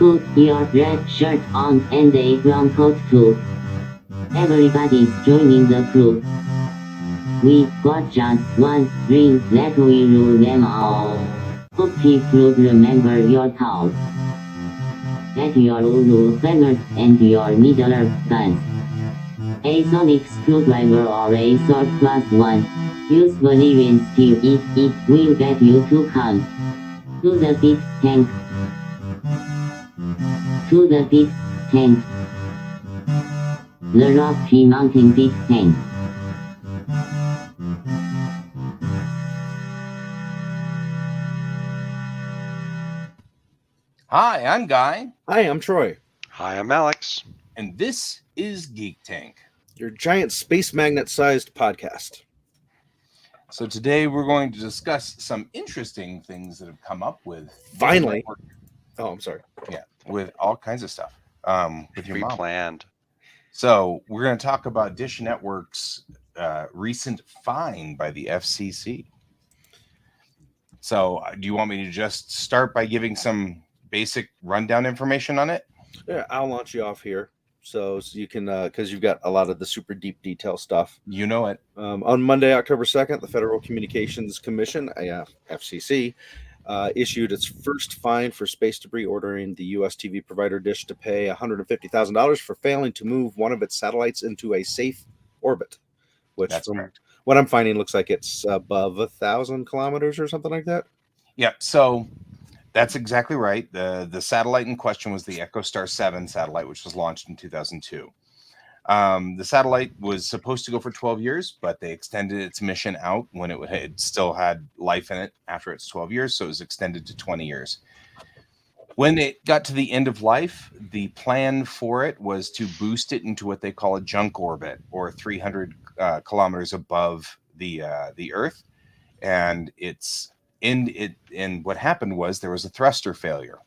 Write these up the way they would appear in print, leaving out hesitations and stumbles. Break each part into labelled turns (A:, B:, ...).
A: Put your red shirt on and a brown coat too. Everybody's joining the crew. We got just one drink that we rule them all. Hope you'd remember your thoughts. Get your Uru feathers and your Middle Earth guns. A sonic screwdriver or a sword plus one. Usually wins steel if it will get you to come. To the pit tank. To the pit tank. The Rocky Mountain pit tank.
B: Hi, I'm Guy,
C: Hi, I'm Troy,
D: Hi, I'm Alex.
B: and this is Geek Tank.
C: your giant space magnet-sized podcast.
B: So today we're going to discuss some interesting things that have come up with
C: Finally.
B: network-
C: Oh, I'm sorry.
B: with all kinds of stuff with your mom.
D: Pre-planned.
B: So we're going to talk about Dish Network's recent fine by the FCC. So do you want me to just start by giving some basic rundown information on it?
C: Yeah, I'll launch you off here so you can, because you've got a lot of the super deep detail stuff.
B: You know it.
C: On Monday, October 2nd, the Federal Communications Commission, FCC, issued its first fine for space debris, ordering the U.S. TV provider Dish to pay $150,000 for failing to move one of its satellites into a safe orbit, which
B: That's
C: from
B: correct.
C: what I'm finding looks like it's above 1,000 kilometers or something like that.
B: Yeah, so that's exactly right. The satellite in question was the EchoStar 7 satellite, which was launched in 2002. The satellite was supposed to go for 12 years, but they extended its mission out when it still had life in it after its 12 years, so it was extended to 20 years. When it got to the end of life, the plan for it was to boost it into what they call a junk orbit, or 300 kilometers above the Earth, and what happened was there was a thruster failure,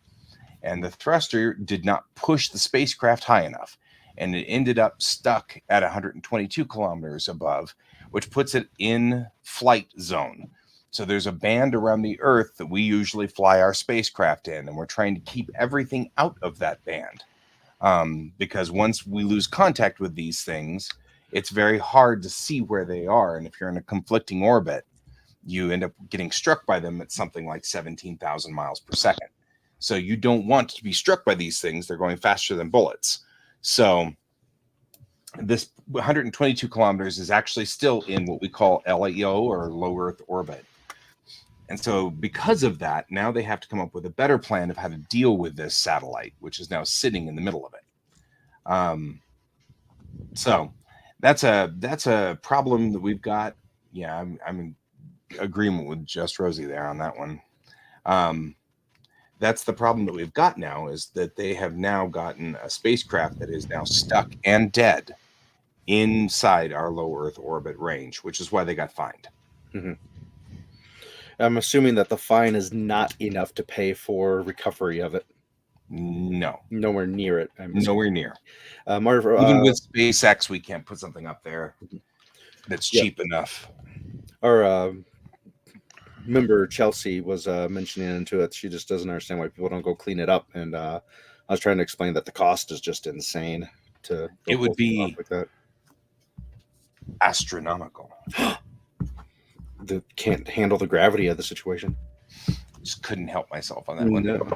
B: and the thruster did not push the spacecraft high enough, and it ended up stuck at 122 kilometers above, which puts it in flight zone. So there's a band around the Earth that we usually fly our spacecraft in, and we're trying to keep everything out of that band, because once we lose contact with these things, it's very hard to see where they are, and if you're in a conflicting orbit, you end up getting struck by them at something like 17,000 miles per second. So you don't want to be struck by these things. They're going faster than bullets. So this 122 kilometers is actually still in what we call LEO, or low Earth orbit. And so because of that, now they have to come up with a better plan of how to deal with this satellite, which is now sitting in the middle of it. So that's a problem that we've got. Yeah, I'm in agreement with Just Rosie there on that one. That's the problem that we've got now, is that they have now gotten a spacecraft that is now stuck and dead inside our low Earth orbit range, which is why they got fined.
C: Mm-hmm. I'm assuming that the fine is not enough to pay for recovery of it.
B: No,
C: Nowhere near it.
B: nowhere near.
C: Marv,
B: Even with SpaceX, we can't put something up there that's cheap enough.
C: Our member Chelsea was mentioning into it. She just doesn't understand why people don't go clean it up. And I was trying to explain that the cost is just insane to.
B: It would be
C: like that.
B: Astronomical.
C: That can't handle the gravity of the situation.
B: Just couldn't help myself on that one.
C: No.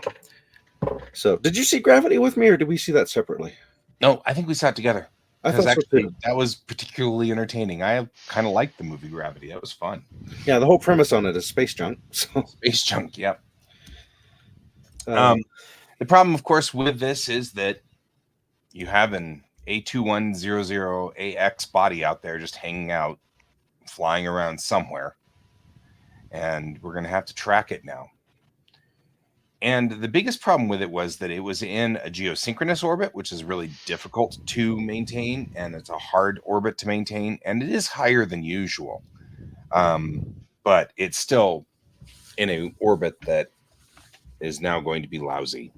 C: So, did you see Gravity with me, or did we see that separately?
B: No, I think we saw it together.
C: I thought
B: actually,
C: so too.
B: That was particularly entertaining. I kind of liked the movie Gravity. That was fun.
C: Yeah, the whole premise on it is space junk. So.
B: Space junk, yep. The problem, of course, with this is that you have an A2100AX body out there just hanging out, flying around somewhere, and we're going to have to track it now. And the biggest problem with it was that it was in a geosynchronous orbit, which is really difficult to maintain, and it's a hard orbit to maintain, and it is higher than usual. But it's still in an orbit that is now going to be lousy.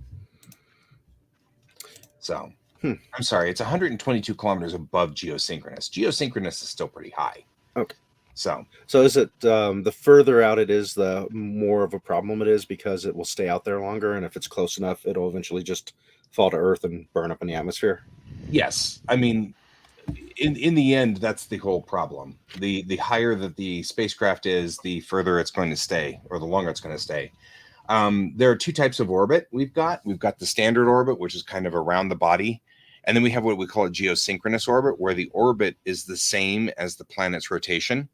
B: So, I'm sorry, it's 122 kilometers above geosynchronous. Geosynchronous is still pretty high.
C: Okay.
B: So
C: is it the further out it is, the more of a problem it is because it will stay out there longer, and if it's close enough, it'll eventually just fall to Earth and burn up in the atmosphere?
B: yes, I mean, in the end, that's the whole problem. The higher that the spacecraft is, the further it's going to stay, or the longer it's going to stay. There are two types of orbit we've got. We've got the standard orbit, which is kind of around the body. And then we have what we call a geosynchronous orbit, where the orbit is the same as the planet's rotation.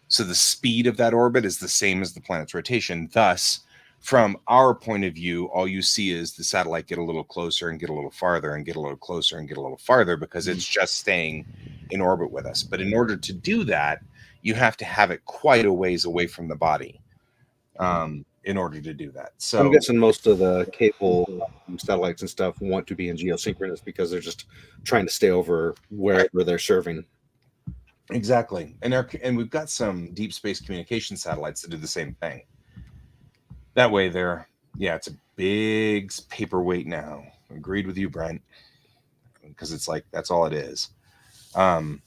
B: So the speed of that orbit is the same as the planet's rotation. Thus, from our point of view, all you see is the satellite get a little closer and get a little farther and get a little closer and get a little farther because it's just staying in orbit with us. But in order to do that, you have to have it quite a ways away from the body in order to do that. So
C: I'm guessing most of the cable satellites and stuff want to be in geosynchronous because they're just trying to stay over wherever they're serving.
B: exactly. And we've got some deep space communication satellites that do the same thing. That way it's a big paperweight now. Agreed with you, Brent, because it's like that's all it is. But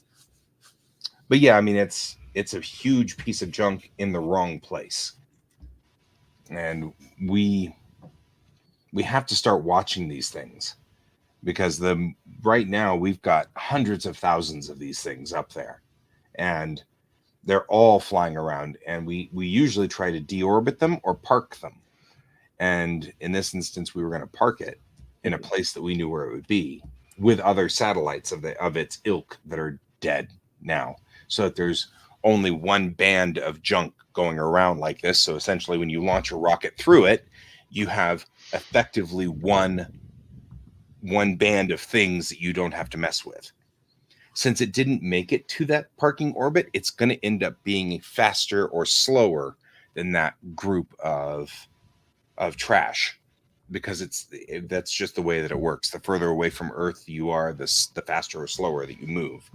B: yeah, I mean it's a huge piece of junk in the wrong place. And we have to start watching these things because right now we've got hundreds of thousands of these things up there, and they're all flying around, and we usually try to deorbit them or park them. And in this instance, we were going to park it in a place that we knew where it would be with other satellites of its ilk that are dead now, so that there's only one band of junk going around like this. So essentially, when you launch a rocket through it, you have effectively one band of things that you don't have to mess with. Since it didn't make it to that parking orbit, it's going to end up being faster or slower than that group of trash, because that's just the way that it works. The further away from Earth you are, the faster or slower that you move.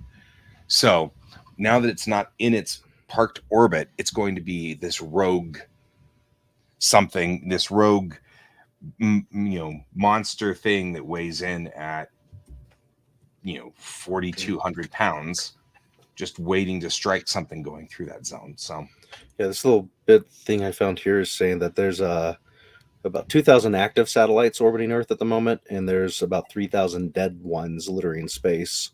B: So now that it's not in its parked orbit, it's going to be this rogue monster thing that weighs in at 4,200 pounds, just waiting to strike something going through that zone. So
C: yeah, this little bit thing I found here is saying that there's about 2,000 active satellites orbiting Earth at the moment, and there's about 3,000 dead ones littering space,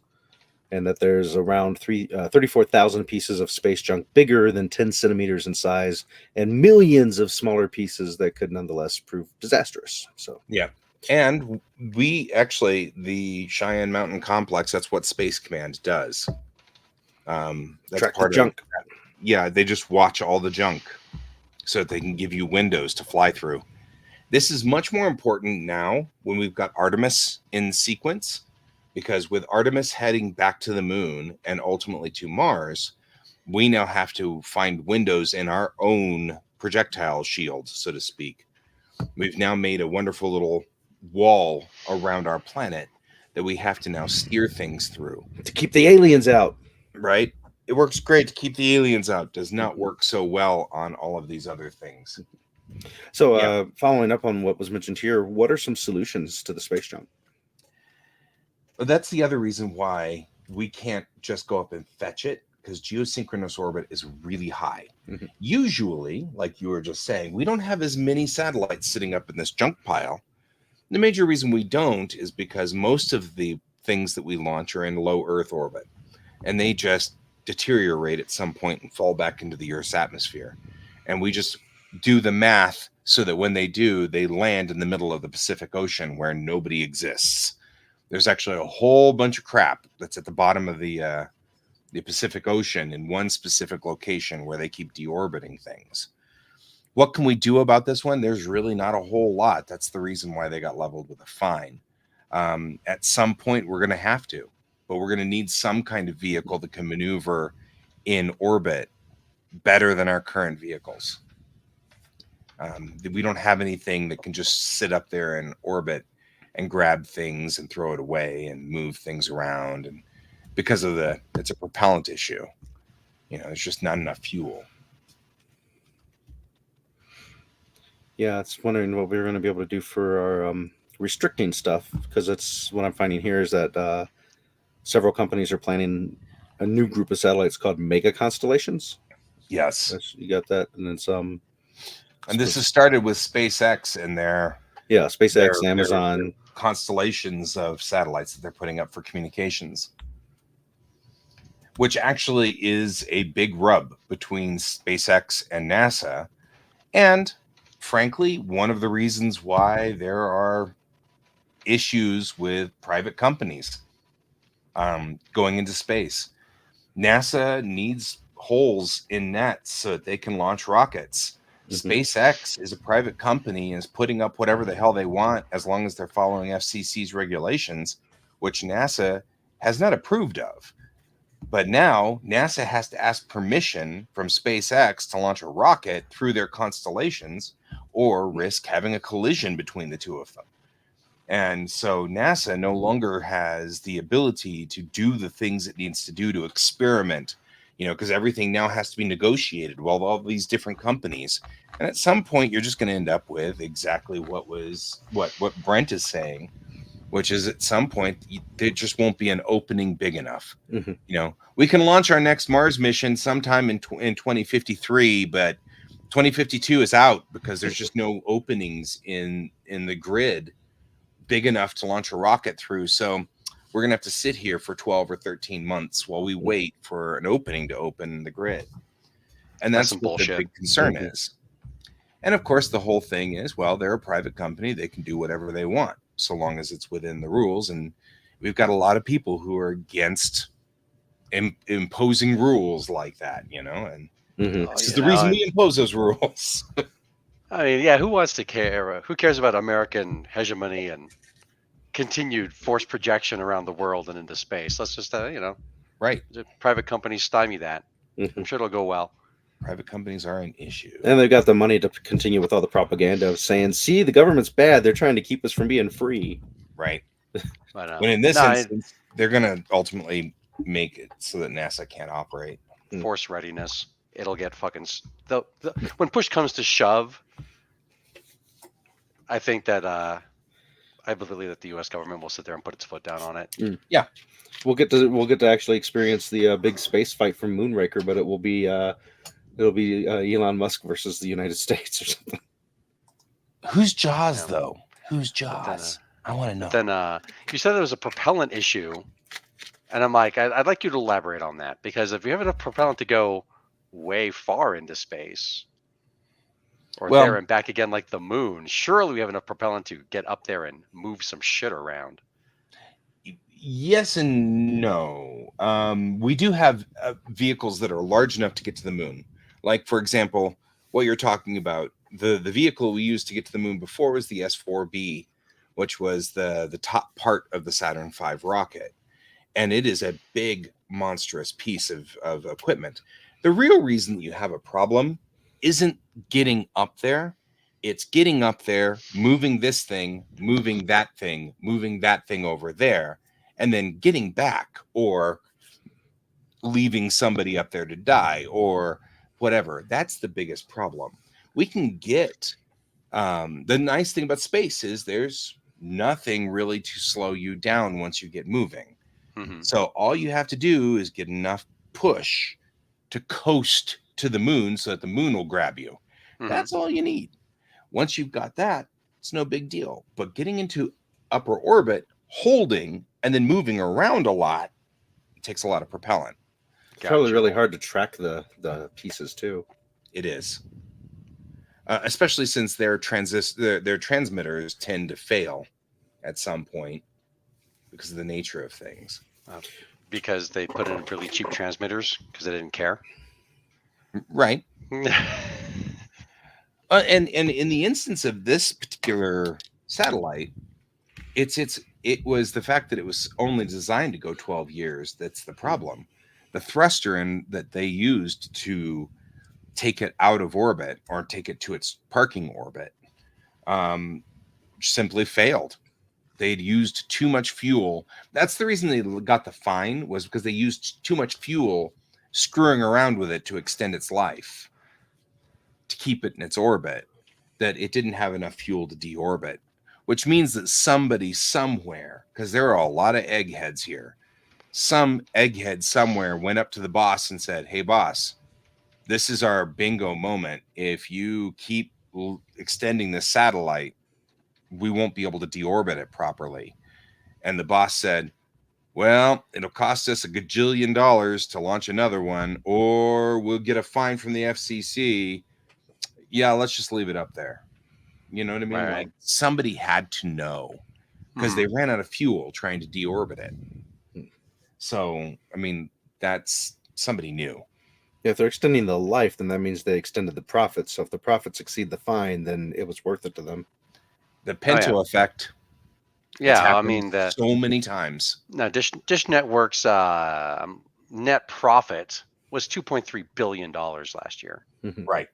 C: and that there's around 34,000 pieces of space junk bigger than 10 centimeters in size, and millions of smaller pieces that could nonetheless prove disastrous. So
B: yeah. And the Cheyenne Mountain Complex, that's what Space Command does. That's
C: track
B: part
C: the junk.
B: Yeah, they just watch all the junk so that they can give you windows to fly through. This is much more important now when we've got Artemis in sequence, because with Artemis heading back to the moon and ultimately to Mars, we now have to find windows in our own projectile shield, so to speak. We've now made a wonderful little wall around our planet that we have to now steer things through.
C: To keep the aliens out.
B: Right? It works great to keep the aliens out. Does not work so well on all of these other things.
C: So following up on what was mentioned here, what are some solutions to the space junk?
B: But that's the other reason why we can't just go up and fetch it, because geosynchronous orbit is really high.
C: Mm-hmm.
B: Usually, like you were just saying, we don't have as many satellites sitting up in this junk pile. The major reason we don't is because most of the things that we launch are in low Earth orbit, and they just deteriorate at some point and fall back into the Earth's atmosphere. And we just do the math so that when they do, they land in the middle of the Pacific Ocean where nobody exists. There's actually a whole bunch of crap that's at the bottom of the Pacific Ocean in one specific location where they keep deorbiting things. What can we do about this one? There's really not a whole lot. That's the reason why they got leveled with a fine. At some point, we're going to have to, but we're going to need some kind of vehicle that can maneuver in orbit better than our current vehicles. We don't have anything that can just sit up there in orbit and grab things and throw it away and move things around. And because of it's a propellant issue, there's just not enough fuel.
C: Yeah, it's wondering what we're going to be able to do for our restricting stuff, because it's what I'm finding here is that several companies are planning a new group of satellites called mega constellations.
B: Yes.
C: You got that, and then some.
B: And this has started with SpaceX and their
C: SpaceX, Amazon
B: constellations of satellites that they're putting up for communications, which actually is a big rub between SpaceX and NASA. And frankly, one of the reasons why there are issues with private companies going into space. NASA needs holes in nets so that they can launch rockets. SpaceX is a private company and is putting up whatever the hell they want as long as they're following FCC's regulations, which NASA has not approved of. But now NASA has to ask permission from SpaceX to launch a rocket through their constellations or risk having a collision between the two of them. And so NASA no longer has the ability to do the things it needs to do to experiment, because everything now has to be negotiated with all these different companies. And at some point, you're just going to end up with exactly what Brent is saying, which is at some point, there just won't be an opening big enough. We can launch our next Mars mission sometime in 2053, but 2052 is out because there's just no openings in the grid big enough to launch a rocket through. So we're going to have to sit here for 12 or 13 months while we wait for an opening to open the grid. And that's what bullshit. The big concern is. And of course, the whole thing is, well, they're a private company. They can do whatever they want so long as it's within the rules. And we've got a lot of people who are against imposing rules like that, and this is the reason we impose those rules.
D: I mean, who wants to care? Who cares about American hegemony and continued force projection around the world and into space? Let's just,
B: right.
D: Private companies stymie that. I'm sure it'll go well.
B: Private companies are an issue.
C: And they've got the money to continue with all the propaganda of saying, see, the government's bad. They're trying to keep us from being free.
B: Right. When in this instance, they're going to ultimately make it so that NASA can't operate.
D: Force readiness. It'll get fucking... when push comes to shove, I think that I believe that the U.S. government will sit there and put its foot down on it.
B: Yeah,
C: we'll get to actually experience the big space fight from Moonraker, but it'll be Elon Musk versus the United States or something.
B: Who's Jaws though? Who's Jaws? I want to know.
D: Then you said there was a propellant issue, and I'm like, I'd like you to elaborate on that, because if you have enough propellant to go way far into space, or there and back again like the moon, surely we have enough propellant to get up there and move some shit around.
B: Yes and no. We do have vehicles that are large enough to get to the moon. Like, for example, what you're talking about, the vehicle we used to get to the moon before was the S-4B, which was the top part of the Saturn V rocket. And it is a big, monstrous piece of equipment. The real reason you have a problem isn't getting up there. It's getting up there, moving this thing, moving that thing over there, and then getting back, or leaving somebody up there to die, or whatever. That's the biggest problem. We can get the nice thing about space is there's nothing really to slow you down once you get moving. So all you have to do is get enough push to coast to the moon so that the moon will grab you. That's all you need. Once you've got that, it's no big deal. But getting into upper orbit, holding, and then moving around a lot, it takes a lot of propellant.
C: It's probably really hard to track the pieces too.
B: It is. Especially since their transmitters tend to fail at some point because of the nature of things.
D: Because they put in really cheap transmitters because they didn't care.
B: Right. And in the instance of this particular satellite, it was the fact that it was only designed to go 12 years that's the problem. The thruster that they used to take it out of orbit or take it to its parking orbit simply failed. They'd used too much fuel. That's the reason they got the fine, was because they used too much fuel screwing around with it to extend its life, to keep it in its orbit, that it didn't have enough fuel to deorbit, which means that somebody somewhere, because there are a lot of eggheads here, some egghead somewhere went up to the boss and said, "Hey, boss, this is our bingo moment. If you keep extending the satellite, we won't be able to deorbit it properly." And the boss said, "Well, it'll cost us $1 gajillion to launch another one, or we'll get a fine from the FCC. Yeah, let's just leave it up there." You know what I mean?
D: Right.
B: Like somebody had to know because they ran out of fuel trying to deorbit it. So, I mean, that's somebody new.
C: Yeah, if they're extending the life, then that means they extended the profits. So if the profits exceed the fine, then it was worth it to them.
B: The Pinto effect.
D: Yeah, I mean
B: so many times.
D: No, Dish Network's net profit was $2.3 billion last year.
B: Right.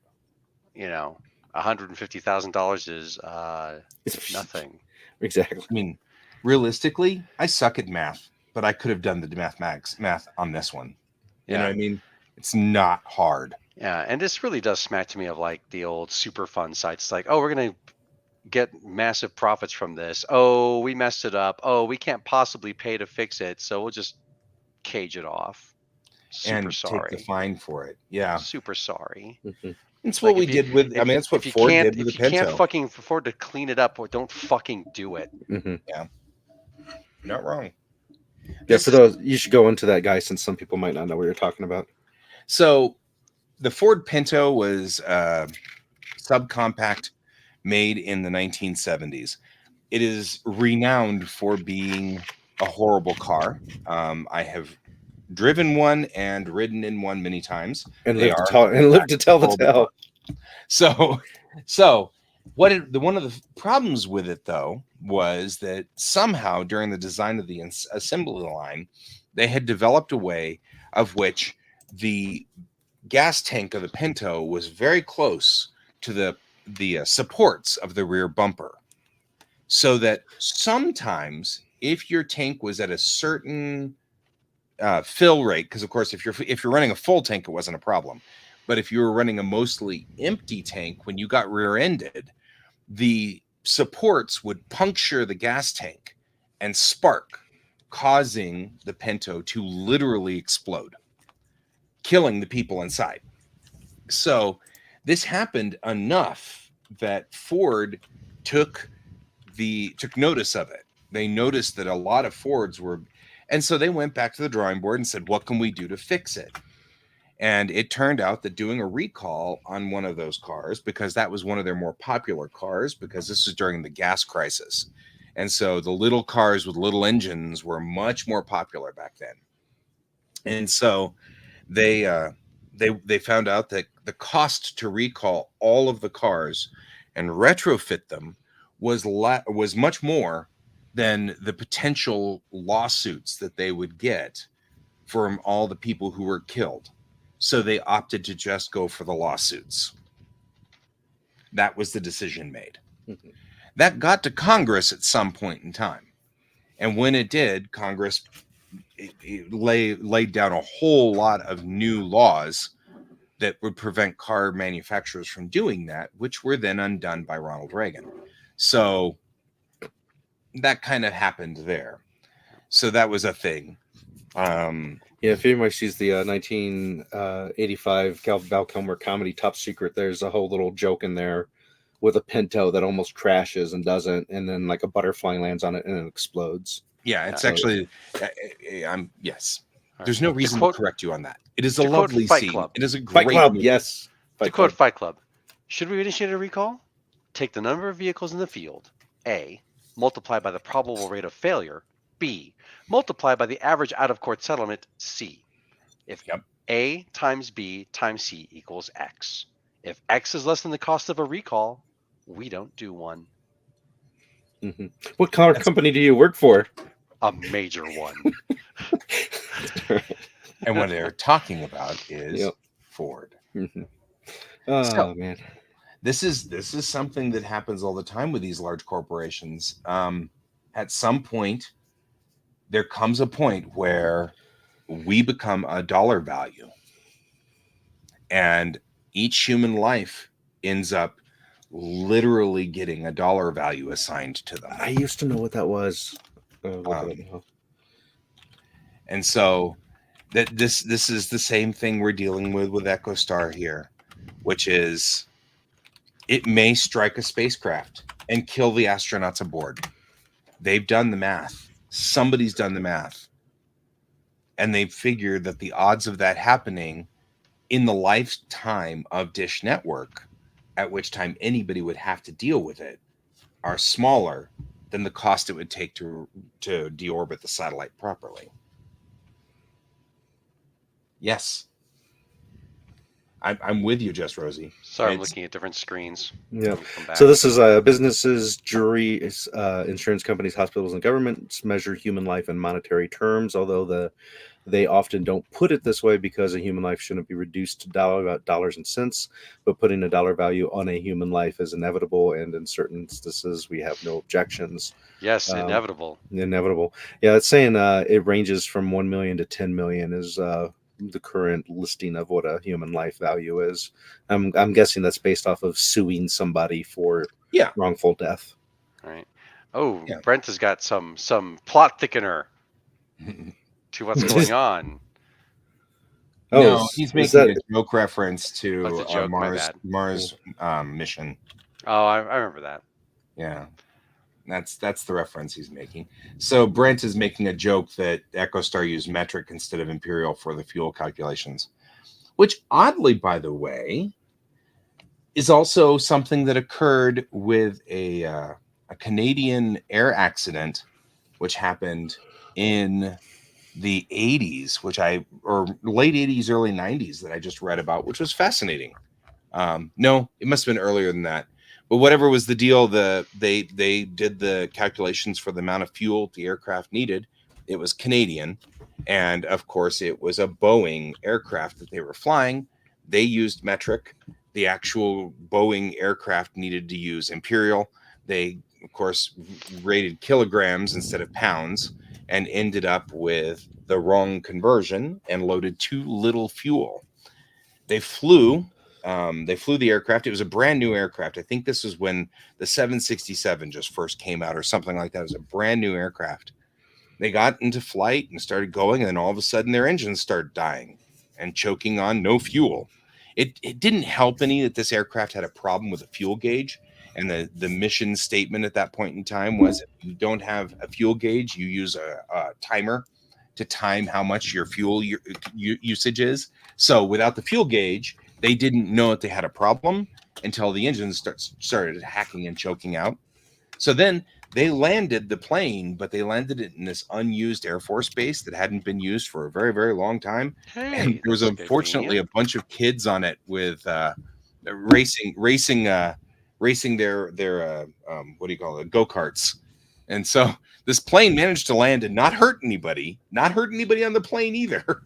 D: You know, $150,000 is nothing.
C: Exactly.
B: I mean, realistically, I suck at math, but I could have done the math on this one. You know what I mean? It's not hard.
D: Yeah, and this really does smack to me of like the old super fun sites. It's like, oh, we're gonna get massive profits from this. Oh, we messed it up. Oh, we can't possibly pay to fix it, so we'll just cage it off. Super sorry.
B: Take the fine for it. Yeah.
D: Super sorry.
B: It's what we did with. I mean, that's what Ford did with the Pinto.
D: If you can't fucking afford to clean it up, don't fucking do it.
B: Yeah. Not wrong.
C: Yeah, for those, you should go into that guy since some people might not know what you're talking about.
B: So, the Ford Pinto was subcompact made in the 1970s. It is renowned for being a horrible car. I have driven one and ridden in one many times,
C: and lived to tell the tale.
B: So one of the problems with it, though, was that somehow during the design of the assembly line, they had developed a way of which the gas tank of the Pinto was very close to the supports of the rear bumper, so that sometimes if your tank was at a certain fill rate, because of course if you're running a full tank, it wasn't a problem, but if you were running a mostly empty tank, when you got rear-ended, the supports would puncture the gas tank and spark, causing the Pinto to literally explode, killing the people inside. So this happened enough that Ford took notice of it. They noticed that a lot of Fords were, and so they went back to the drawing board and said, what can we do to fix it? And it turned out that doing a recall on one of those cars, because that was one of their more popular cars, because this was during the gas crisis. And so the little cars with little engines were much more popular back then. And so they found out that the cost to recall all of the cars and retrofit them was much more than the potential lawsuits that they would get from all the people who were killed. So they opted to just go for the lawsuits. That was the decision made. That got to Congress at some point in time. And when it did, Congress laid down a whole lot of new laws that would prevent car manufacturers from doing that, which were then undone by Ronald Reagan. So that kind of happened there. So that was a thing.
C: Yeah, if anybody sees the 1985 Val Kilmer comedy Top Secret, there's a whole little joke in there with a Pinto that almost crashes and doesn't, and then like a butterfly lands on it and it explodes.
B: Yeah, it's actually, yes. There's no reason to correct you on that. It is a lovely scene. It is a great
C: Fight Club, yes.
D: Quote Fight Club. Should we initiate a recall? Take the number of vehicles in the field, A, multiply by the probable rate of failure, B, multiply by the average out-of-court settlement, C. If A times B times C equals X. If X is less than the cost of a recall, we don't do one.
C: What car company do you work for?
D: A major one.
B: And what they're talking about is Ford.
C: Oh, man.
B: This is something that happens all the time with these large corporations. At some point, there comes a point where we become a dollar value, and each human life ends up literally getting a dollar value assigned to them.
C: I used to know what that was. And
B: And so that this is the same thing we're dealing with EchoStar here, which is it may strike a spacecraft and kill the astronauts aboard. They've done the math. Somebody's done the math. And they figured that the odds of that happening in the lifetime of Dish Network, at which time anybody would have to deal with it, are smaller than the cost it would take to deorbit the satellite properly. Yes. I'm with you, Just Rosie.
D: Sorry, I'm looking at different screens.
C: Yeah. So this is businesses, juries, insurance companies, hospitals, and governments measure human life in monetary terms, although they often don't put it this way because a human life shouldn't be reduced to dollars and cents, but putting a dollar value on a human life is inevitable, and in certain instances, we have no objections.
D: Yes, inevitable.
C: Inevitable. Yeah, it's saying it ranges from 1 million to 10 million is the current listing of what a human life value is. I'm guessing that's based off of suing somebody for wrongful death.
D: Right. Oh, yeah. Brent has got some plot thickener to what's going on.
B: No, he's making a joke reference to Mars mission.
D: Oh, I remember that.
B: Yeah. That's the reference he's making. So Brent is making a joke that EchoStar used metric instead of imperial for the fuel calculations, which oddly, by the way, is also something that occurred with a Canadian air accident, which happened in the 80s, or late 80s, early 90s that I just read about, which was fascinating. No, it must have been earlier than that. But whatever was the deal, they did the calculations for the amount of fuel the aircraft needed. It was Canadian. And of course, it was a Boeing aircraft that they were flying. They used metric. The actual Boeing aircraft needed to use imperial. They, of course, rated kilograms instead of pounds and ended up with the wrong conversion and loaded too little fuel. They flew the aircraft. It was a brand new aircraft. I think this was when the 767 just first came out or something like that. It was a brand new aircraft. They got into flight and started going, and then all of a sudden their engines started dying and choking on no fuel. It didn't help any that this aircraft had a problem with a fuel gauge. And the mission statement at that point in time was, if you don't have a fuel gauge, you use a timer to time how much your fuel usage is. So without the fuel gauge, they didn't know that they had a problem until the engines started hacking and choking out. So then they landed the plane, but they landed it in this unused Air Force base that hadn't been used for a very, very long time.
D: Hey,
B: and there was unfortunately a bunch of kids on it with racing their what do you call it, go-karts. And so this plane managed to land and not hurt anybody on the plane either.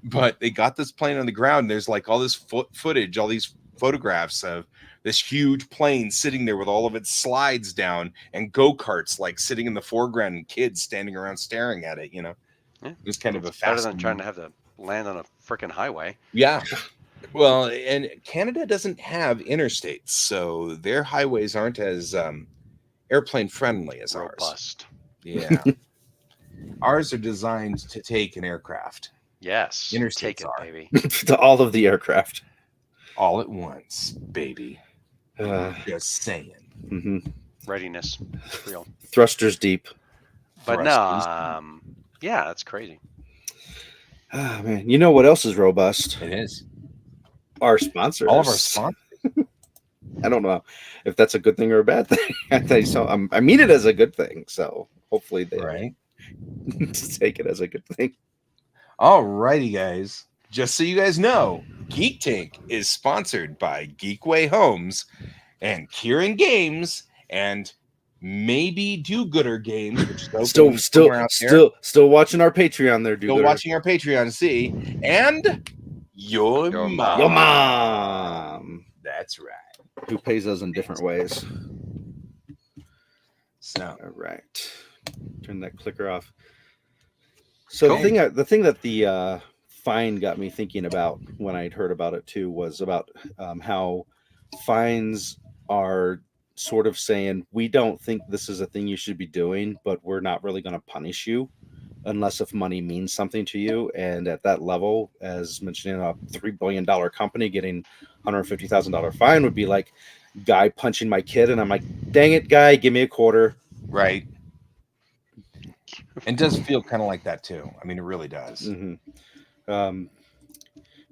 B: But they got this plane on the ground. And there's like all this footage, all these photographs of this huge plane sitting there with all of its slides down and go-karts like sitting in the foreground and kids standing around staring at it, Yeah. It was kind of a
D: better than trying to have to land on a freaking highway.
B: Yeah. Well, and Canada doesn't have interstates, so their highways aren't as airplane friendly as
D: robust.
B: Ours. Yeah. Ours are designed to take an aircraft.
D: Yes.
B: Interstates
D: take it,
B: are.
D: baby.
C: To all of the aircraft.
B: All at once, baby. Just saying.
C: Mm-hmm.
D: Readiness. Real.
C: Thrusters deep.
D: But no, yeah, that's crazy.
C: Oh, man. You know what else is robust?
B: It is.
C: Our sponsors.
B: All of our sponsors.
C: I don't know if that's a good thing or a bad thing. I mean it as a good thing, so hopefully they take it as a good thing.
B: All righty, guys. Just so you guys know, Geek Tank is sponsored by Geekway Homes and Kieran Games and maybe Do-Gooder Games, which is
C: still watching our Patreon there,
B: Do-Gooder. Still watching our Patreon to see, and your mom.
C: Your mom.
B: That's right.
C: Who pays us in different ways.
B: So,
C: all right. Turn that clicker off. So cool. the thing that the fine got me thinking about when I'd heard about it too was about how fines are sort of saying, we don't think this is a thing you should be doing, but we're not really going to punish you. unless if money means something to you. And at that level, as mentioned, a $3 billion company getting $150,000 fine would be like guy punching my kid, and I'm like, dang it, guy, give me a quarter.
B: Right. It does feel kind of like that too. I mean, it really does.
C: Mm-hmm.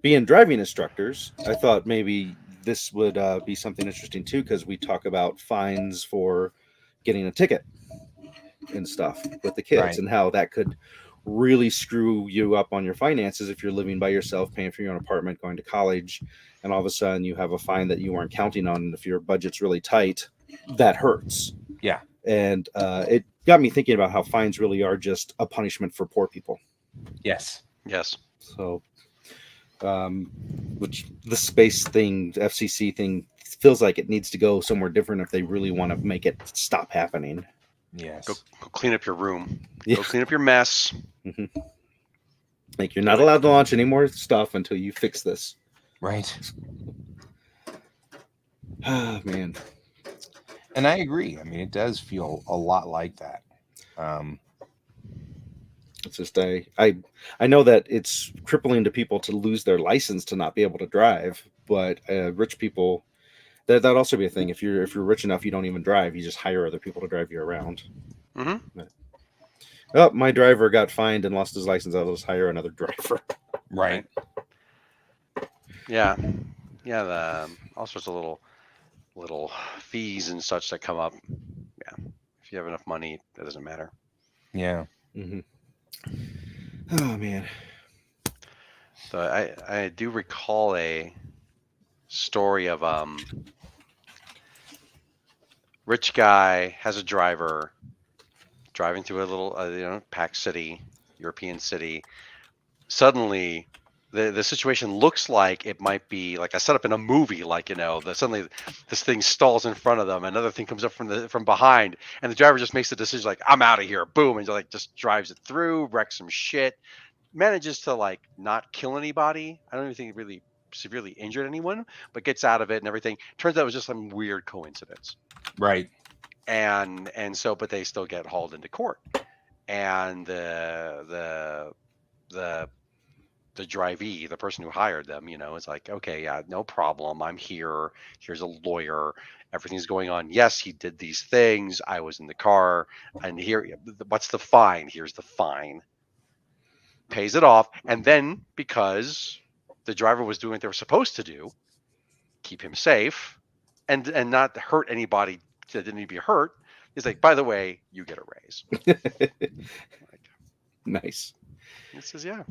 C: Being driving instructors, I thought maybe this would be something interesting too, because we talk about fines for getting a ticket and stuff with the kids,
B: Right.
C: and how that could really screw you up on your finances if you're living by yourself, paying for your own apartment, going to college, and all of a sudden you have a fine that you weren't counting on. And if your budget's really tight, that hurts.
B: Yeah.
C: And it got me thinking about how fines really are just a punishment for poor people.
B: Yes.
D: Yes.
C: So, which the space thing, FCC thing, feels like it needs to go somewhere different if they really want to make it stop happening.
B: Yes.
D: Go clean up your room.
C: Yeah.
D: Go clean up your mess.
C: Mm-hmm. Like, you're not allowed to launch any more stuff until you fix this.
B: Right.
C: Ah, man.
B: And I agree. I mean, it does feel a lot like that.
C: It's just I know that it's crippling to people to lose their license to not be able to drive, but rich people, that'd also be a thing. If you're rich enough, you don't even drive. You just hire other people to drive you around.
D: Mm-hmm.
C: Oh, my driver got fined and lost his license. I'll just hire another driver.
B: Right.
D: Yeah. Yeah. All sorts of little fees and such that come up. Yeah. If you have enough money, that doesn't matter.
B: Yeah.
C: Mm-hmm. Oh man.
D: So I do recall a story of rich guy has a driver driving through a little packed city, European city. Suddenly the situation looks like it might be like a setup in a movie, like, suddenly this thing stalls in front of them, another thing comes up from behind, and the driver just makes the decision like, I'm out of here, boom, and like just drives it through, wrecks some shit, manages to like not kill anybody. I don't even think he really severely injured anyone, but gets out of it and everything. Turns out it was just some weird coincidence.
B: Right.
D: And so, but they still get hauled into court, and the drivee, the person who hired them, is like, okay, yeah, no problem. I'm here. Here's a lawyer. Everything's going on. Yes, he did these things. I was in the car, and here, what's the fine? Here's the fine. Pays it off, and then because the driver was doing what they were supposed to do, keep him safe, and not hurt anybody that didn't need to be hurt, he's like, by the way, you get a raise.
C: Nice.
D: He says, yeah.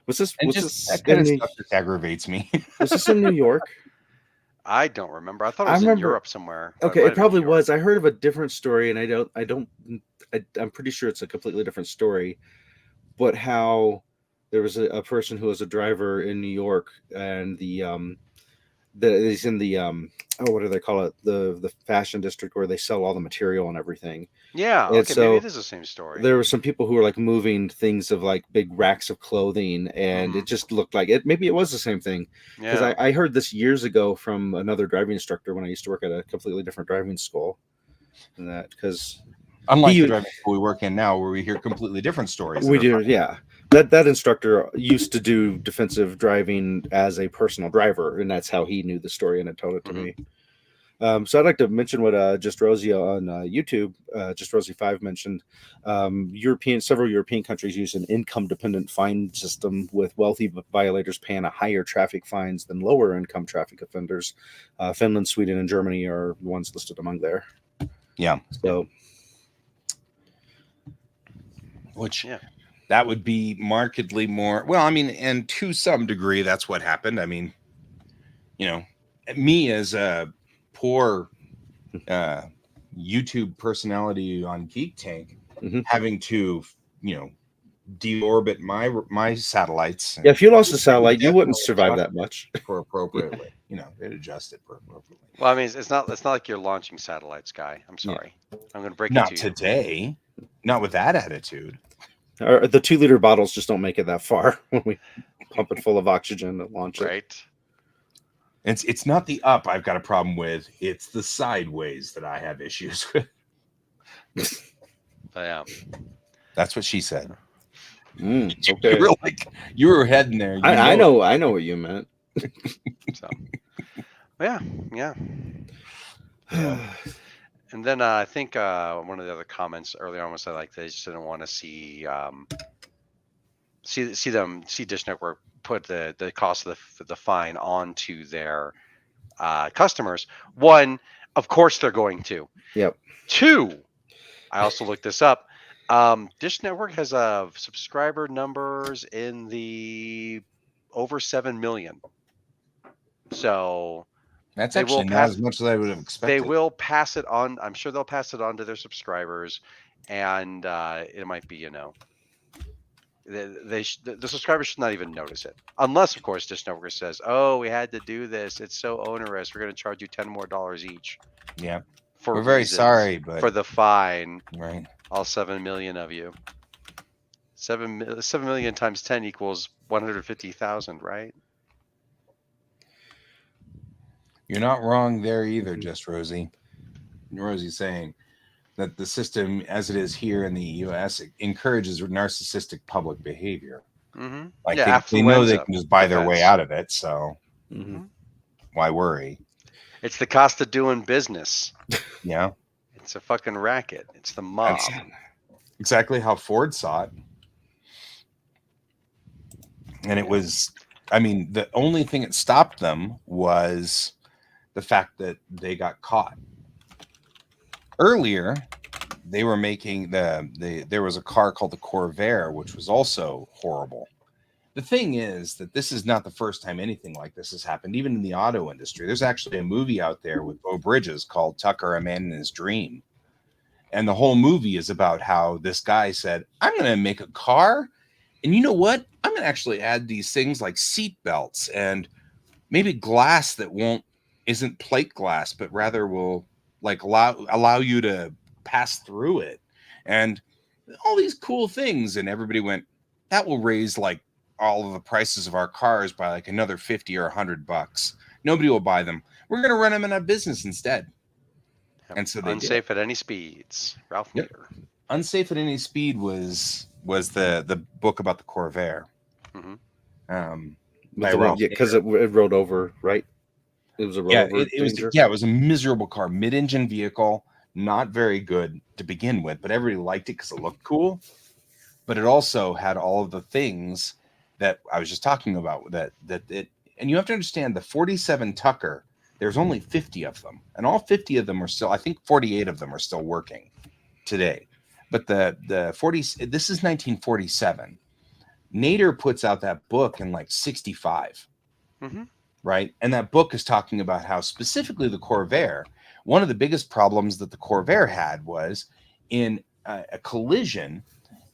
C: Was this?
B: And
C: was
B: just
C: this
B: that kind of
C: in
B: stuff just aggravates me.
C: was this in New York?
D: I don't remember. I thought it was in Europe somewhere.
C: Okay, it probably was. I heard of a different story, and I'm pretty sure it's a completely different story. But how there was a person who was a driver in New York, and he's in the what do they call it? The fashion district where they sell all the material and everything.
D: Yeah,
C: And
D: okay,
C: so
D: maybe it is the same story.
C: there were some people who were like moving things of like big racks of clothing, and it just looked like it. Maybe it was the same thing, because I heard this years ago from another driving instructor when I used to work at a completely different driving school. And that, because
B: unlike the driving school we work in now, where we hear completely different stories.
C: We do, yeah. That instructor used to do defensive driving as a personal driver, and that's how he knew the story and had told it to me. So I'd like to mention what Just Rosie on YouTube, Just Rosie 5 mentioned. Several European countries use an income-dependent fine system, with wealthy violators paying a higher traffic fines than lower-income traffic offenders. Finland, Sweden, and Germany are the ones listed among there.
B: Yeah.
C: So,
B: that would be markedly more. Well, I mean, and to some degree, that's what happened. I mean, me as a poor YouTube personality on Geek Tank, having to, deorbit my satellites.
C: Yeah, if you lost a satellite, you wouldn't survive that much.
B: For appropriately, it adjusted appropriately.
D: Well, I mean, it's not like you're launching satellites, Guy. I'm sorry. Yeah. I'm going to break it to you.
B: Not today. Not with that attitude.
C: The 2-liter bottles just don't make it that far when we pump it full of oxygen and launch it.
D: Right.
B: It's not the up I've got a problem with. It's the sideways that I have issues with.
D: But yeah.
B: That's what she said.
C: Okay.
B: You were heading there.
C: I know what you meant.
D: So, yeah.
B: Yeah.
D: And then I think one of the other comments earlier on was that like they just didn't want to see Dish Network put the cost of the fine onto their customers. One, of course they're going to.
C: Yep.
D: Two, I also looked this up. Dish Network has subscriber numbers in the over 7 million. So
B: That's
D: they
B: actually
D: will
B: not
D: pass,
B: as much as I would have expected.
D: they will pass it on. I'm sure they'll pass it on to their subscribers, and it might be, the subscribers should not even notice it, unless of course Dish Network says, "Oh, we had to do this. It's so onerous. We're going to charge you $10 more each."
B: Yeah.
D: For
B: We're very
D: reasons,
B: sorry, but
D: for the fine,
B: right.
D: all 7 million of you. 7 million times 10 equals 150,000, right?
B: You're not wrong there either, just Rosie. Rosie's saying that the system, as it is here in the U.S., encourages narcissistic public behavior.
D: Mm-hmm.
B: Like
D: Yeah,
B: they know they
D: affluenza
B: can just buy their way
D: defense.
B: out of it, so
C: Mm-hmm.
B: why worry?
D: It's the cost of doing business.
B: Yeah.
D: It's a fucking racket. It's the mob.
B: That's exactly how Ford saw it. And it was, I mean, the only thing that stopped them was the fact that they got caught. Earlier, they were making there was a car called the Corvair, which was also horrible. The thing is that this is not the first time anything like this has happened, even in the auto industry. There's actually a movie out there with Beau Bridges called Tucker, a Man in His Dream. And the whole movie is about how this guy said, I'm going to make a car. And you know what? I'm going to actually add these things like seat belts and maybe glass that isn't plate glass, but rather will like allow you to pass through it. And all these cool things. And everybody went, that will raise like all of the prices of our cars by like another 50 or $100. Nobody will buy them. We're going to run them in a business instead.
D: Yep.
B: And so they
D: Unsafe
B: did.
D: at Any Speeds. Ralph Nader.
B: Unsafe at Any Speed was the book about the Corvair.
D: Mm-hmm.
C: Because it rode over, right? It was a rollover.
B: It was a miserable car, mid-engine vehicle, not very good to begin with, but everybody liked it because it looked cool. But it also had all of the things that I was just talking about. And you have to understand the 47 Tucker. There's only 50 of them, and all 50 of them are still. I think 48 of them are still working today. But the 40. This is 1947. Nader puts out that book in like 65.
D: Mm-hmm.
B: Right. And that book is talking about how specifically the Corvair, one of the biggest problems that the Corvair had was in a collision,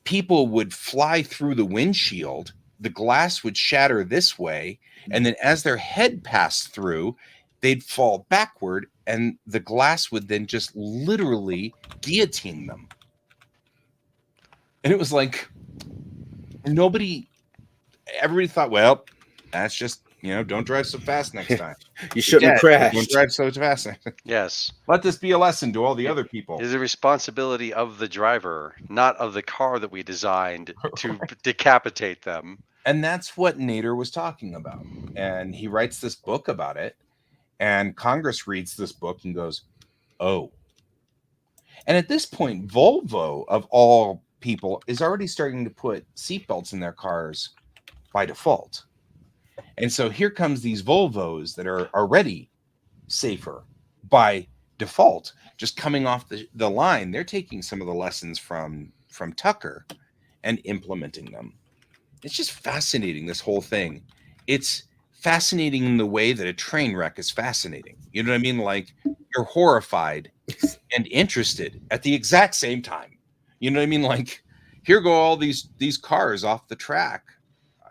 B: people would fly through the windshield, the glass would shatter this way, and then as their head passed through, they'd fall backward, and the glass would then just literally guillotine them. And it was like everybody thought, well, that's just, don't drive so fast next time.
C: You shouldn't crash.
B: Don't drive so fast.
D: Yes.
B: Let this be a lesson to all the other people.
D: It is a responsibility of the driver, not of the car that we designed to decapitate them.
B: And that's what Nader was talking about. And he writes this book about it. And Congress reads this book and goes, oh. And at this point, Volvo, of all people, is already starting to put seatbelts in their cars by default. And so here comes these Volvos that are already safer by default, just coming off the line. They're taking some of the lessons from Tucker and implementing them. It's just fascinating, this whole thing. It's fascinating in the way that a train wreck is fascinating. You know what I mean? Like, you're horrified and interested at the exact same time. You know what I mean? Like, here go all these cars off the track.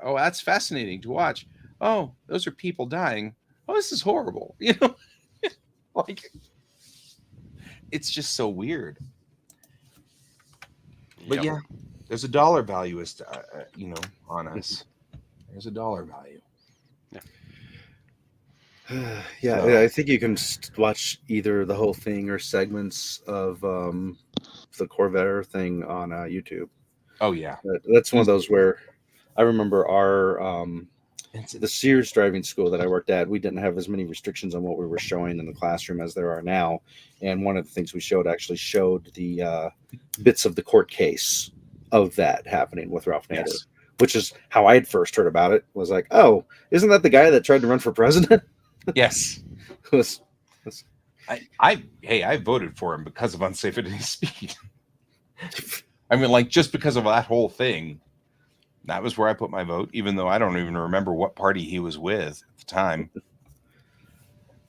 B: Oh, that's fascinating to watch. Oh, those are people dying. Oh, this is horrible. Like, it's just so weird. But yeah, there's a dollar value on us. There's a dollar value.
C: Yeah, I think you can watch either the whole thing or segments of the Corvair thing on YouTube.
B: Oh yeah,
C: That's one of those where I remember our
B: it's,
C: the Sears driving school that I worked at. We didn't have as many restrictions on what we were showing in the classroom as there are now. And one of the things we showed the bits of the court case of that happening with Ralph Nader,
B: yes.
C: which is how I had first heard about it. Was like, oh, isn't that the guy that tried to run for president?
B: Yes.
C: was
B: I voted for him because of unsafe at any speed. I mean, like, just because of that whole thing, that was where I put my vote, even though I don't even remember what party he was with at the time.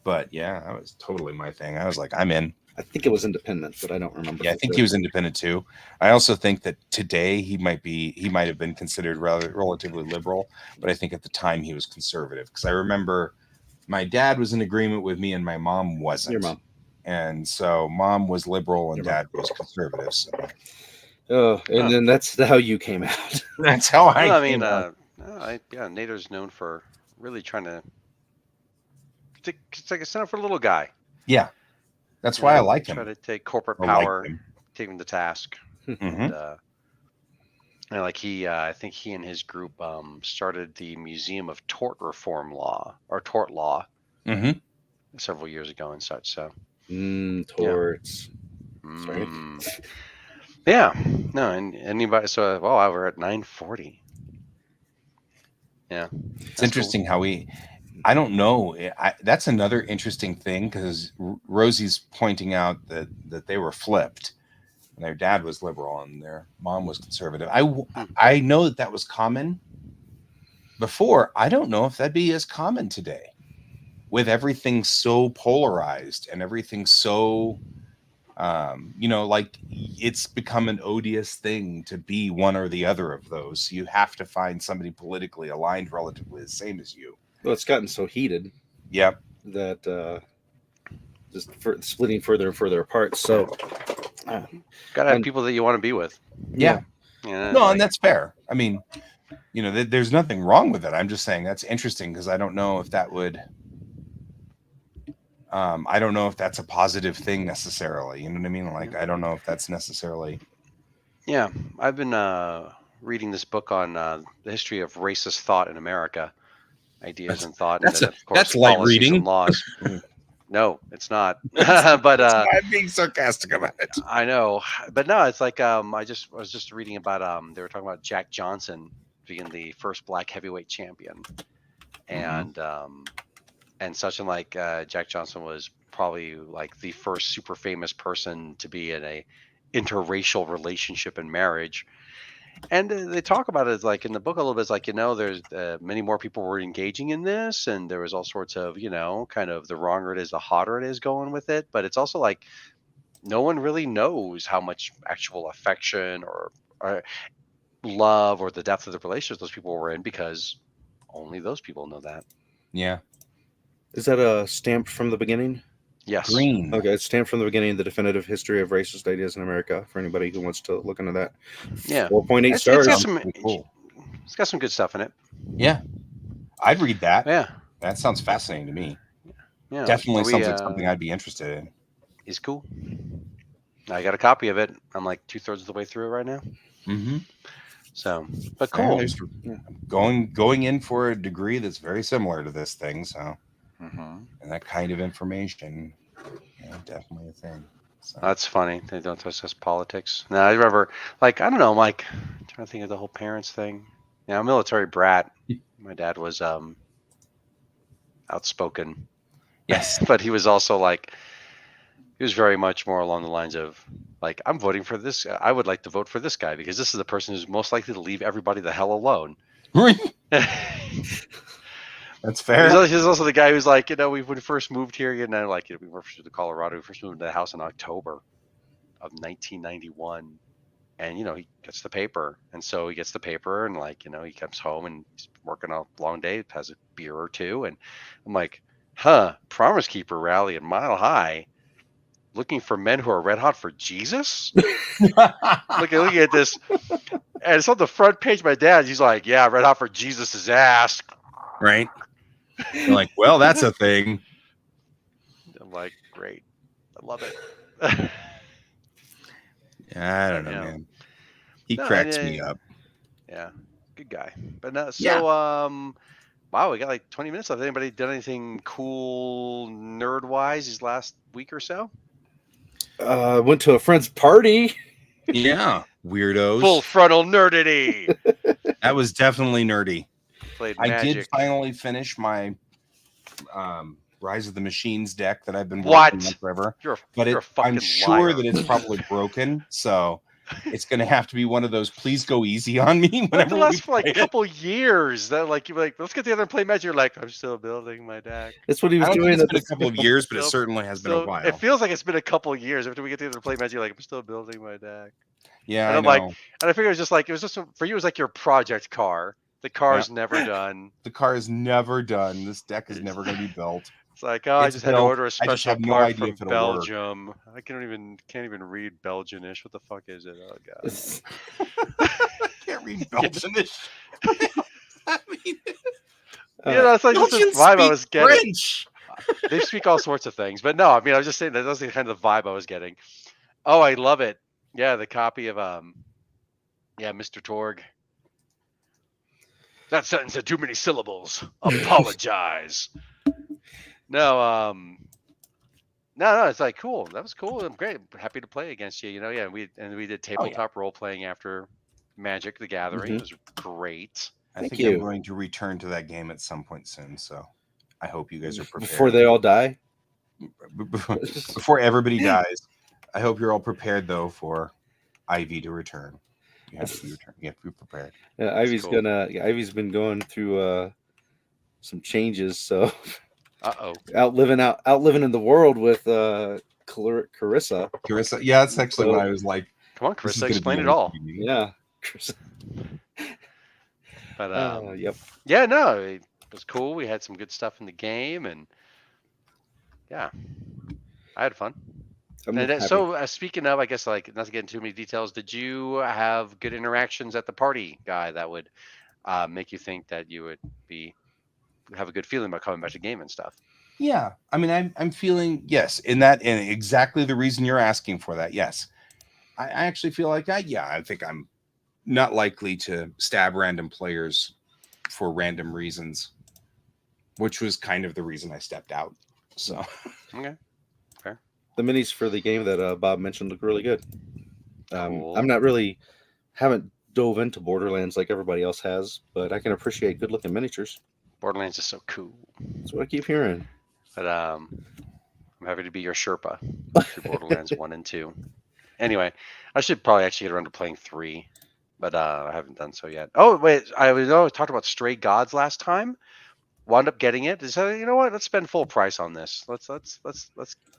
B: But yeah, that was totally my thing. I was like, I'm in.
C: I think it was independent, but I don't remember.
B: Yeah, I think he was independent too. I also think that today he might have been considered relatively liberal, but I think at the time he was conservative, because I remember my dad was in agreement with me and my mom wasn't.
C: Your mom.
B: And so mom was liberal and
C: Your
B: dad was conservative. So
C: Oh, and then that's how you came out.
B: that's how I
D: Well,
B: came out.
D: Nader's known for really trying to it's like a stand up for the little guy.
B: Yeah. That's why I like him.
D: Try to take corporate
B: I like
D: power,
B: him.
D: take him to task.
B: Mhm.
D: And like I think he and his group started the Museum of Tort Reform Law or Tort Law
B: Mhm.
D: several years ago and such. So
C: Torts. Sorry.
D: Yeah. No, and anybody. So we're at 9:40. Yeah.
B: It's interesting how I don't know. That's another interesting thing, because Rosie's pointing out that they were flipped. And their dad was liberal and their mom was conservative. I know that was common before. I don't know if that'd be as common today, with everything so polarized and everything so, like, it's become an odious thing to be one or the other of those. You have to find somebody politically aligned relatively the same as you.
C: Well, it's gotten so heated.
B: Yep.
C: That just splitting further and further apart. So,
D: gotta have people that you want to be with.
B: Yeah.
D: No,
B: and that's fair. I mean, there's nothing wrong with it. I'm just saying that's interesting, because I don't know if that would. I don't know if that's a positive thing necessarily. You know what I mean? Like, I don't know if that's necessarily.
D: Yeah, I've been reading this book on the history of racist thought in America, ideas and thought, and then of course
B: that's light
D: policies
B: reading.
D: and laws. No, it's not. But
B: I'm being sarcastic about it.
D: I know, but no, it's like I was just reading about they were talking about Jack Johnson being the first black heavyweight champion, and such, and like Jack Johnson was probably like the first super famous person to be in a interracial relationship and marriage. And they talk about it like in the book a little bit. It's like, there's many more people were engaging in this, and there was all sorts of, kind of the wronger it is, the hotter it is going with it. But it's also like no one really knows how much actual affection or love or the depth of the relationships those people were in, because only those people know that.
B: Yeah.
C: Is that a stamped from the beginning?
D: Yes.
B: Green.
C: Okay, it's stamped from the beginning, the definitive history of racist ideas in America, for anybody who wants to look into that.
D: Yeah.
C: 4.8 stars.
D: It's got some good stuff in it.
B: Yeah. I'd read that.
D: Yeah.
B: That sounds fascinating to me.
D: Yeah.
B: Definitely sounds like something I'd be interested in.
D: He's cool. I got a copy of it. I'm like 2/3 of the way through it right now.
B: Mm-hmm.
D: So, but cool.
B: Going in for a degree that's very similar to this thing, so and that kind of information, definitely a thing. So.
D: That's funny. They don't discuss politics. No, I remember, like, I don't know, Mike. I'm trying to think of the whole parents thing. Yeah, I'm a military brat. My dad was outspoken.
B: Yes,
D: but he was also like, he was very much more along the lines of, like, I'm voting for this. I would like to vote for this guy because this is the person who's most likely to leave everybody the hell alone.
B: That's fair.
D: He's also the guy who's like, when we first moved here, we moved to Colorado. We first moved to the house in October of 1991. And, he gets the paper. And so he gets the paper and, like, he comes home and he's working a long day, has a beer or two. And I'm like, Promise Keeper rally at Mile High, looking for men who are red hot for Jesus? looking at this. And it's on the front page. My dad, he's like, yeah, red hot for Jesus' ass.
B: Right. You're like, well, that's a thing.
D: I'm like, great. I love it.
B: I don't know,
D: Yeah.
B: man. He
D: No,
B: cracks me up.
D: Yeah, good guy. But no,
B: Yeah.
D: so wow, we got like 20 minutes left. Anybody done anything cool nerd wise these last week or so?
C: Went to a friend's party.
B: Yeah, weirdos.
D: Full frontal nerdity.
B: That was definitely nerdy.
D: Played
B: I did
D: Magic.
B: finally finish my Rise of the Machines deck that I've been
D: What?
B: working on forever.
D: You're
B: But
D: a fucking
B: I'm sure
D: liar.
B: that it's probably broken, so it's going to have to be one of those. Please go easy on me.
D: But
B: Whenever
D: it lasts
B: we
D: for like
B: play
D: a couple years. That like you're like, let's get together and play Magic. You're like, I'm still building my deck.
C: That's what he
B: I
C: was
B: don't
C: doing.
B: think it's
C: At
B: been a
C: the
B: couple of years, but it
D: Still-
B: certainly has been a while.
D: It feels like it's been a couple of years after we get together to play Magic. You're like, I'm still building my deck.
B: Yeah,
D: And
B: I
D: I'm
B: know.
D: like, and I figured it was just for you. It was like your project car. The car's never done.
B: The car is never done. This deck is never going to be built.
D: It's like, I
B: It's
D: just had to
B: built.
D: order a
B: I just
D: special
B: have no
D: part
B: idea
D: from
B: if it'll work.
D: Belgium. I can't even read Belgianish. What the fuck is it? Oh god.
B: I can't read Belgianish. I mean,
D: It's like just the
B: Belgians
D: vibe I
B: speak
D: was getting.
B: French.
D: They speak all sorts of things, but no, I mean, I was just saying that was the kind of the vibe I was getting. Oh, I love it. Yeah, the copy of Mr. Torg. That sentence had too many syllables. Apologize. No, it's like cool. That was cool. I'm great. Happy to play against you. Yeah, we did tabletop role playing after Magic the Gathering. It was great.
B: I think I'm going to return to that game at some point soon. So I hope you guys are prepared.
C: Before they all die?
B: Before everybody dies. I hope you're all prepared though for Ivy to return. You have to be return. You have to be prepared.
C: Yeah, Ivy's been going through some changes, so outliving in the world with Carissa.
B: Carissa, yeah, that's actually when I was like,
D: come on, Carissa, explain it all.
C: Yeah.
D: But
C: yep.
D: Yeah, no, it was cool. We had some good stuff in the game, and yeah, I had fun. So speaking of, I guess like not to get into too many details, did you have good interactions at the party, Guy, that would make you think that you would have a good feeling about coming back to game and stuff?
B: Yeah, I mean, I'm feeling in that, and exactly the reason you're asking for that. Yes, I actually feel like I think I'm not likely to stab random players for random reasons, which was kind of the reason I stepped out. So
D: okay.
C: The minis for the game that Bob mentioned look really good.
D: Cool.
C: I'm haven't dove into Borderlands like everybody else has, but I can appreciate good looking miniatures.
D: Borderlands is so cool.
C: That's what I keep hearing.
D: But I'm happy to be your Sherpa through Borderlands 1 and 2. Anyway, I should probably actually get around to playing 3, but I haven't done so yet. Oh wait, I talked about Stray Gods last time. Wound up getting it. Decided, you know what? Let's spend full price on this. Let's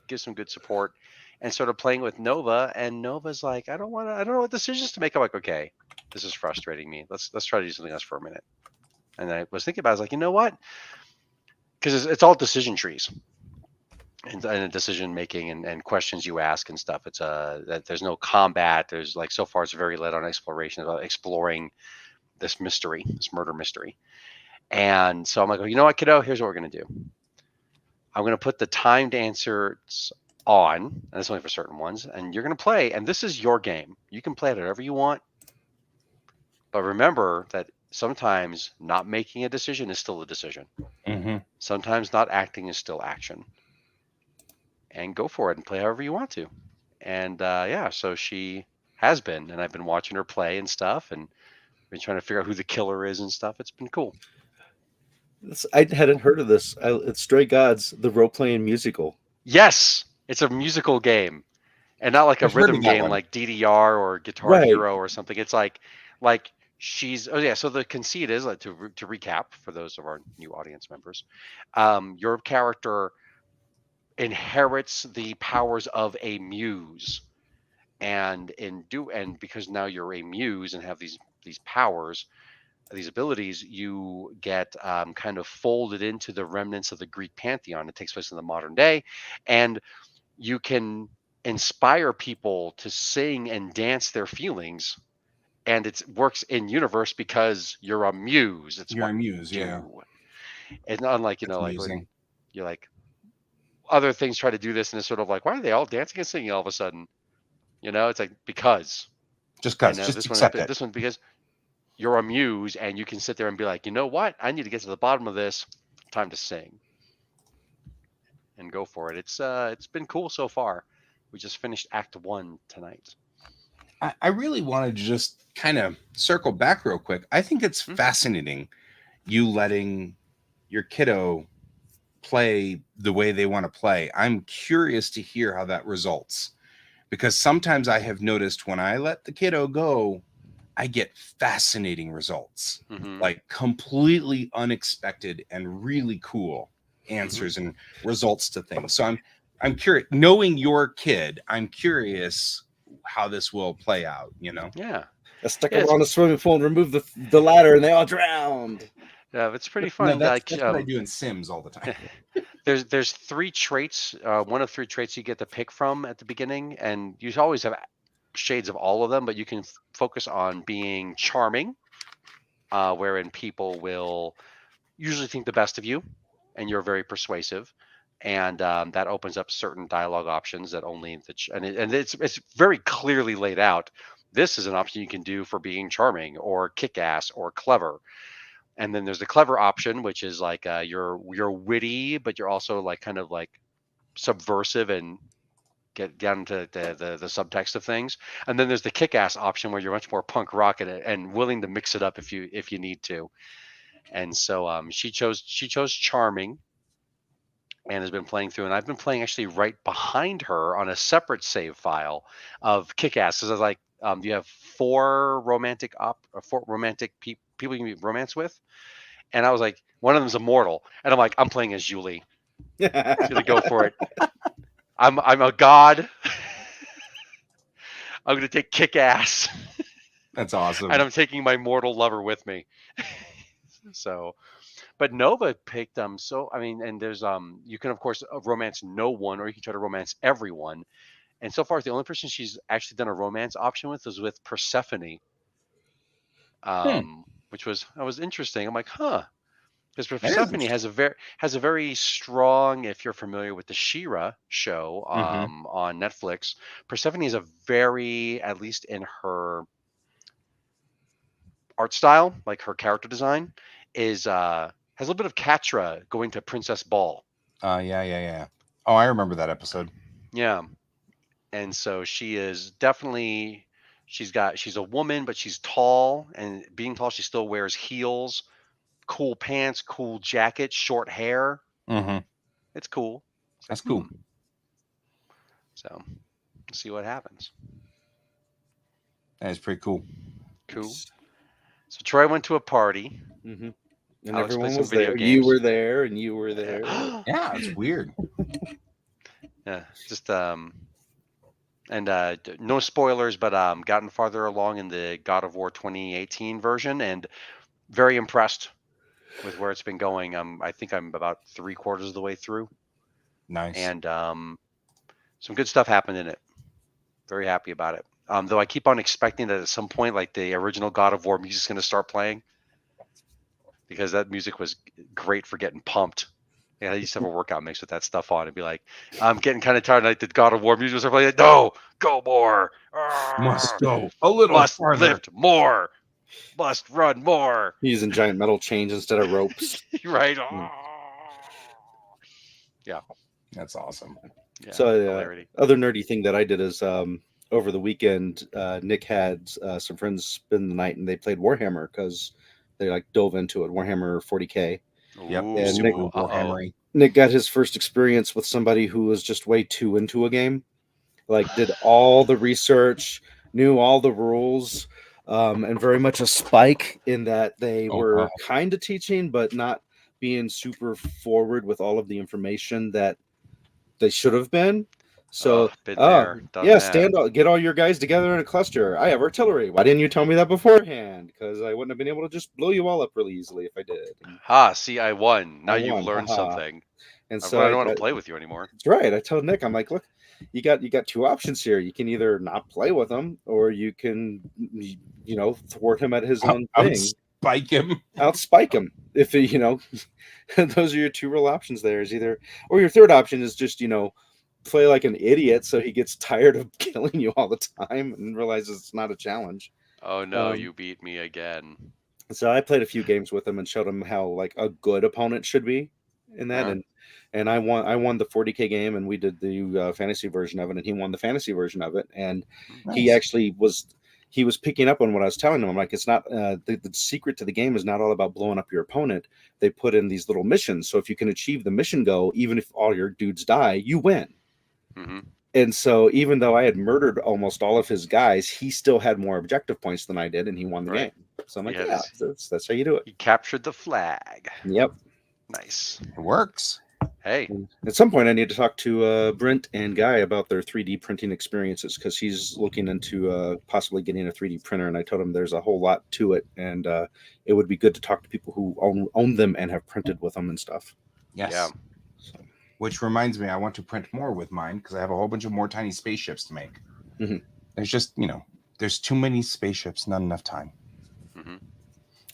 D: give some good support, and started playing with Nova. And Nova's like, I don't know what decisions to make. I'm like, okay, this is frustrating me. Let's try to do something else for a minute. And I was thinking about it. I was like, you know what? Because it's all decision trees, and decision making and questions you ask and stuff. It's that there's no combat. There's like so far it's very led on exploration, about exploring this murder mystery. And so I'm like, you know what, kiddo? Here's what we're going to do. I'm going to put the timed answers on, and it's only for certain ones, and you're going to play, and this is your game. You can play it however you want. But remember that sometimes not making a decision is still a decision.
B: Mm-hmm.
D: Sometimes not acting is still action. And go for it and play however you want to. And so she has been, and I've been watching her play and stuff, and been trying to figure out who the killer is and stuff. It's been cool.
C: I hadn't heard of this. It's Stray Gods, the role-playing musical.
D: Yes, it's a musical game, and not like a rhythm game like DDR or Guitar Hero or something. It's like she's So the conceit is to recap for those of our new audience members, your character inherits the powers of a muse, and because now you're a muse and have these powers, these abilities, you get kind of folded into the remnants of the Greek pantheon. It takes place in the modern day, and you can inspire people to sing and dance their feelings, and it works in universe because you're a muse.
B: You're a muse, yeah.
D: And unlike like when you're like other things try to do this, and it's sort of like, why are they all dancing and singing all of a sudden? It's like because.
B: Just because,
D: And
B: just
D: this
B: accept
D: one,
B: it.
D: this one because you're a muse and you can sit there and be like, you know what? I need to get to the bottom of this. Time to sing. And go for it. It's been cool so far. We just finished Act 1 tonight.
B: I really wanted to just kind of circle back real quick. I think it's
D: Hmm.
B: fascinating you letting your kiddo play the way they want to play. I'm curious to hear how that results, because sometimes I have noticed when I let the kiddo go, I get fascinating results,
D: Mm-hmm.
B: like completely unexpected and really cool answers and results to things. So I'm curious, knowing your kid, I'm curious how this will play out,
D: Yeah.
C: I stuck
D: Yeah,
C: them on a swimming pool and removed the ladder, and they all drowned.
D: yeah, it's pretty
B: No,
D: fun.
B: that's what I do in Sims all the time.
D: There's 3 traits, one of 3 traits you get to pick from at the beginning, and you always have shades of all of them, but you can focus on being charming, wherein people will usually think the best of you, and you're very persuasive, and that opens up certain dialogue options that only and it's very clearly laid out. This is an option you can do for being charming or kick-ass or clever. And then there's the clever option, which is like you're witty, but you're also like kind of like subversive and get down into the subtext of things. And then there's the kick-ass option where you're much more punk rock and willing to mix it up if you need to. And so she chose charming and has been playing through, and I've been playing actually right behind her on a separate save file of kick-ass. Because I was like, you have 4 romantic people you can be romance with. And I was like, one of them's immortal. And I'm like, I'm playing as Julie. She's gonna go for it. I'm a god. I'm gonna take kick ass.
B: That's awesome.
D: And I'm taking my mortal lover with me. So but Nova picked so I mean, and there's you can of course romance no one or you can try to romance everyone. And so far the only person she's actually done a romance option with was with Persephone. Which was interesting. I'm like, huh. Because
B: That is
D: Persephone
B: interesting.
D: has a very strong, if you're familiar with the She-Ra show on Netflix, Persephone is a very, at least in her art style, like her character design, is has a little bit of Catra going to Princess Ball.
B: Yeah. Oh, I remember that episode.
D: Yeah. And so she is definitely she's a woman, but she's tall, and being tall, she still wears heels, cool pants, cool jacket, short hair.
B: Mm-hmm.
D: It's cool. It's
B: That's cool.
D: So, see what happens.
B: That is pretty cool.
D: Cool. So Troy went to a party.
C: Mm-hmm. And
D: Alex played
C: everyone
D: some
C: was
D: video
C: there.
D: games.
C: You were there, and you were there.
B: Yeah, it's weird.
D: Yeah, just and no spoilers, but gotten farther along in the God of War 2018 version, and very impressed with where it's been going. I think I'm about 3/4 of the way through.
B: Nice.
D: And some good stuff happened in it. Very happy about it. Though I keep on expecting that at some point, like the original God of War music is going to start playing, because that music was great for getting pumped. Yeah, I used to have a workout mix with that stuff on and be like, I'm getting kind of tired. Like the God of War music was playing. Like, no, go more.
B: Must go a little
D: Must
B: farther.
D: lift more. Must run more.
C: Using giant metal chains instead of ropes.
D: Right.
B: Yeah. That's awesome.
D: Yeah,
C: So
D: hilarity.
C: other nerdy thing that I did is over the weekend, Nick had some friends spend the night and they played Warhammer because they like dove into it. Warhammer 40K.
B: Yep.
D: Ooh,
C: And
B: Super
C: Nick-
B: Warhammery.
C: Nick got his first experience with somebody who was just way too into a game. Like did all the research, knew all the rules, and very much a spike in that they were
B: wow.
C: kind of teaching, but not being super forward with all of the information that they should have been. So,
D: been there, done
C: yeah,
D: that.
C: get all your guys together in a cluster. I have artillery. Why didn't you tell me that beforehand? Because I wouldn't have been able to just blow you all up really easily if I did.
D: See, I won. Now
C: I
D: you've
C: won,
D: learned
C: haha.
D: something.
C: And
D: I
C: so
D: don't want to play with you anymore.
C: that's right. I told Nick, I'm like, look, you got 2 options here. You can either not play with him, or you can, thwart him at his own thing.
B: Outspike him.
C: Outspike him. If those are your 2 real options. There is either, or your third option is just play like an idiot, so he gets tired of killing you all the time and realizes it's not a challenge.
D: Oh no, you beat me again.
C: So I played a few games with him and showed him how like a good opponent should be in that, and I won the 40K game, and we did the fantasy version of it, and he won the fantasy version of it, and he
B: Nice.
C: actually was picking up on what I was telling him. I'm like, it's not the secret to the game is not all about blowing up your opponent. They put in these little missions, so if you can achieve the mission goal, even if all your dudes die, you win.
D: Mm-hmm.
C: And so even though I had murdered almost all of his guys, he still had more objective points than I did, and he won the game. So I'm like,
D: Yeah,
C: that's how you do it.
D: He captured the flag.
C: Yep.
D: Nice.
B: It works.
D: Hey.
C: At some point, I need to talk to Brent and Guy about their 3D printing experiences, because he's looking into possibly getting a 3D printer, and I told him there's a whole lot to it, and it would be good to talk to people who own them and have printed with them and stuff.
B: Yes.
D: Yeah.
B: Which reminds me, I want to print more with mine because I have a whole bunch of more tiny spaceships to make.
C: Mm-hmm.
B: There's just, there's too many spaceships, not enough time.
D: Mm-hmm.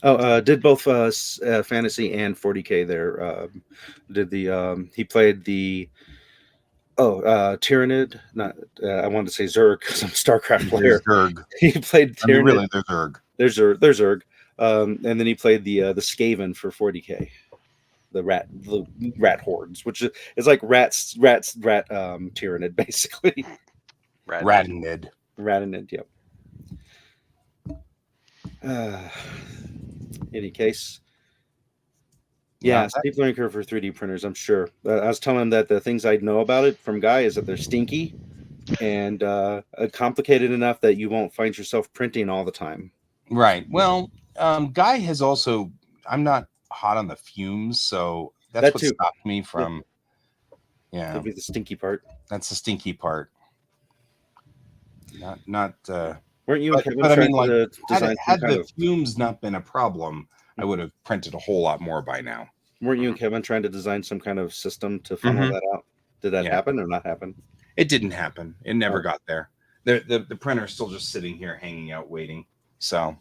C: Oh, did both Fantasy and 40K there. Did the he played the Tyrannid? Not I wanted to say Zerg because I'm a StarCraft player.
B: Zerg.
C: He played Tyrannid.
B: Really, they're Zerg.
C: There's Zerg. And then he played the Skaven for 40K. The rat hordes, which is like rat Tyrannid, basically.
B: Ratinid.
C: Yep. Any case, steep learning curve for 3D printers, I'm sure. I was telling him that the things I know about it from Guy is that they're stinky and complicated enough that you won't find yourself printing all the time.
B: Right. Well, Guy has also. I'm not hot on the fumes, so that's what stopped me from. Yeah,
C: could be the stinky part.
B: That's the stinky part. Not.
C: Weren't you?
B: But I mean, like, had the fumes not been a problem, I would have printed a whole lot more by now.
C: Weren't you and Kevin trying to design some kind of system to funnel that out? Did that happen or not happen?
B: It didn't happen. It never got there. The printer's still just sitting here, hanging out, waiting. So,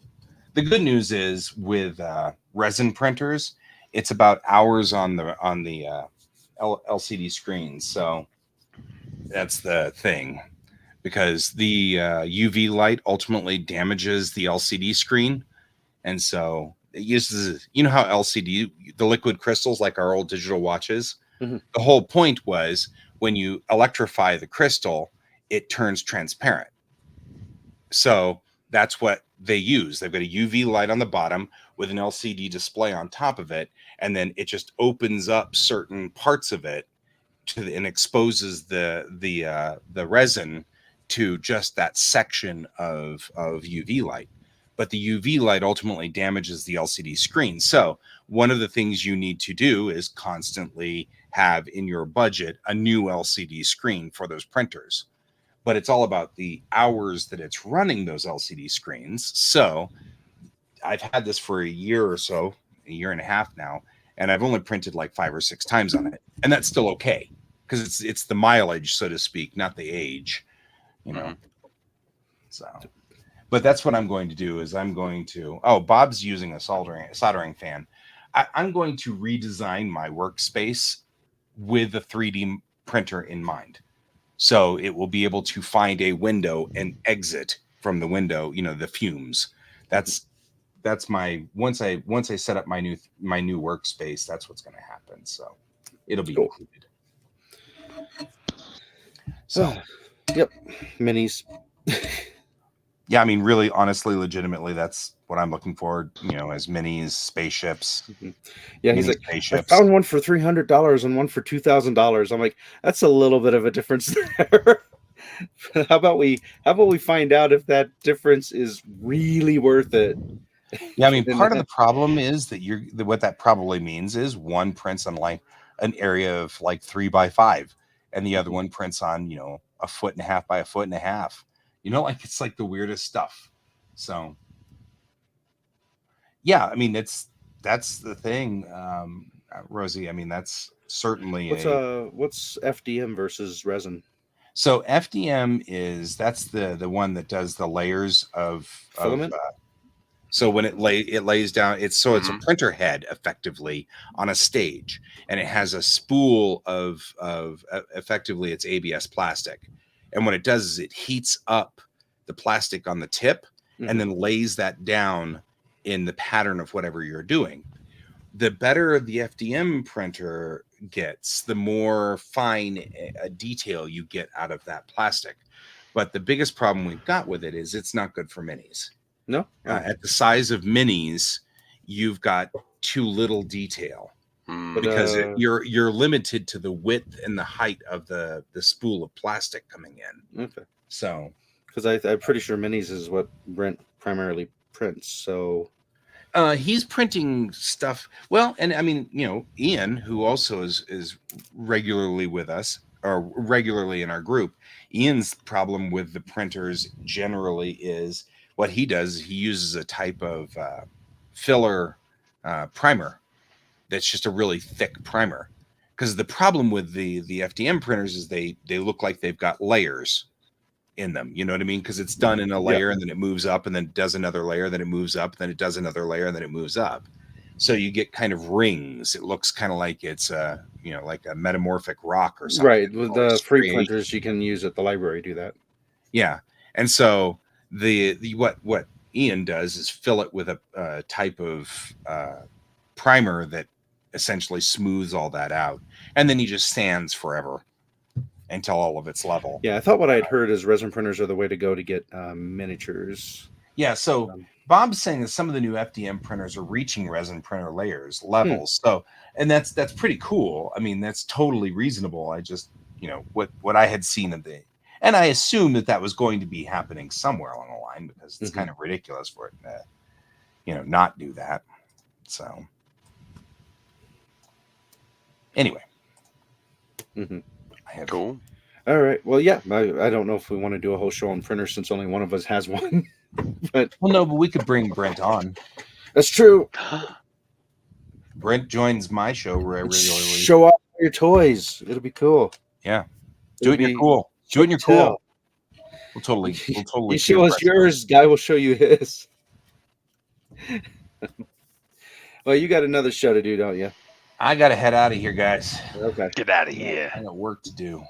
B: the good news is with resin printers, it's about hours on the LCD screens. So that's the thing, because the UV light ultimately damages the LCD screen, and so it uses, how LCD, the liquid crystals, like our old digital watches. Mm-hmm. The whole point was when you electrify the crystal, it turns transparent. So that's what they use. They've got a UV light on the bottom with an LCD display on top of it, and then it just opens up certain parts of it and exposes the resin to just that section of UV light. But the UV light ultimately damages the LCD screen. So one of the things you need to do is constantly have in your budget a new LCD screen for those printers. But it's all about the hours that it's running those LCD screens. So I've had this for a year or so, a year and a half now, and I've only printed like 5 or 6 times on it. And that's still okay, because it's the mileage, so to speak, not the age, So, but that's what I'm going to do is I'm going to, Bob's using a soldering fan. I'm going to redesign my workspace with a 3D printer in mind. So it will be able to find a window and exit from the window, the fumes. That's my, once I set up my new workspace, that's what's going to happen. So it'll be included. So,
C: yep. Minis.
B: Yeah, I mean, really, honestly, legitimately, that's what I'm looking for, as minis, spaceships.
C: Mm-hmm. Yeah, he's like,
B: spaceships.
C: I found one for $300 and one for $2,000. I'm like, that's a little bit of a difference there. How about we find out if that difference is really worth it?
B: Yeah, I mean, part of the problem is that what that probably means is one prints on like an area of like 3 by 5, and the other one prints on, 1.5 foot by 1.5 foot. Like it's like the weirdest stuff. So yeah, I mean, that's the thing, Rosie. I mean, that's certainly
C: what's FDM versus resin?
B: So FDM that's the one that does the layers of
C: filament.
B: So when it lays down, it's a
D: Mhm.
B: printer head effectively on a stage, and it has a spool of effectively it's ABS plastic. And what it does is it heats up the plastic on the tip and then lays that down in the pattern of whatever you're doing. The better the FDM printer gets, the more fine detail you get out of that plastic. But the biggest problem we've got with it is it's not good for minis.
C: No,
B: At the size of minis, you've got too little detail
D: Mm.
B: because you're limited to the width and the height of the spool of plastic coming in.
C: okay.
B: So,
C: Because I'm pretty sure minis is what Brent primarily prints. So
B: he's printing stuff. Well, and I mean, Ian, who also is regularly with us or regularly in our group, Ian's problem with the printers generally is what he does. He uses a type of filler primer that's just a really thick primer. Because the problem with the FDM printers is they look like they've got layers in them. You know what I mean? Because it's done in a layer and then it moves up and then it does another layer, then it moves up, then it does another layer, and then it moves up. So you get kind of rings. It looks kind of like it's like a metamorphic rock or something.
C: right with the free printers you can use at the library do that.
B: Yeah. And so the what Ian does is fill it with a type of primer that essentially smooths all that out, and then he just sands forever until all of it's level.
C: Yeah, I thought what I'd heard is resin printers are the way to go to get miniatures.
B: Yeah, so Bob's saying that some of the new FDM printers are reaching resin printer layers levels. So, and that's pretty cool. I mean, that's totally reasonable. I just, what I had seen and I assumed that was going to be happening somewhere along the line because it's kind of ridiculous for it to, not do that. So, anyway.
D: Cool.
C: All right. Well, yeah, I don't know if we want to do a whole show on printers since only one of us has one. But
B: no, but we could bring Brent on.
C: That's true.
B: Brent joins my show regularly.
C: Show off your toys. It'll be cool.
B: Yeah. Do it in your cool. Do it in your cool. We'll totally.
C: You show us yours, Guy will show you his. Well, you got another show to do, don't you?
B: I got to head out of here, guys.
C: Okay.
D: Get out of here.
B: I got work to do.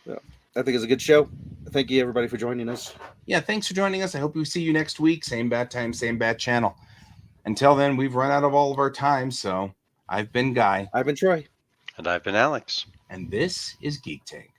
C: Yeah, I think it's a good show. Thank you, everybody, for joining us.
B: Yeah, thanks for joining us. I hope we see you next week. Same bad time, same bad channel. Until then, we've run out of all of our time. So I've been Guy.
C: I've been Troy.
D: And I've been Alex.
B: And this is Geek Tank.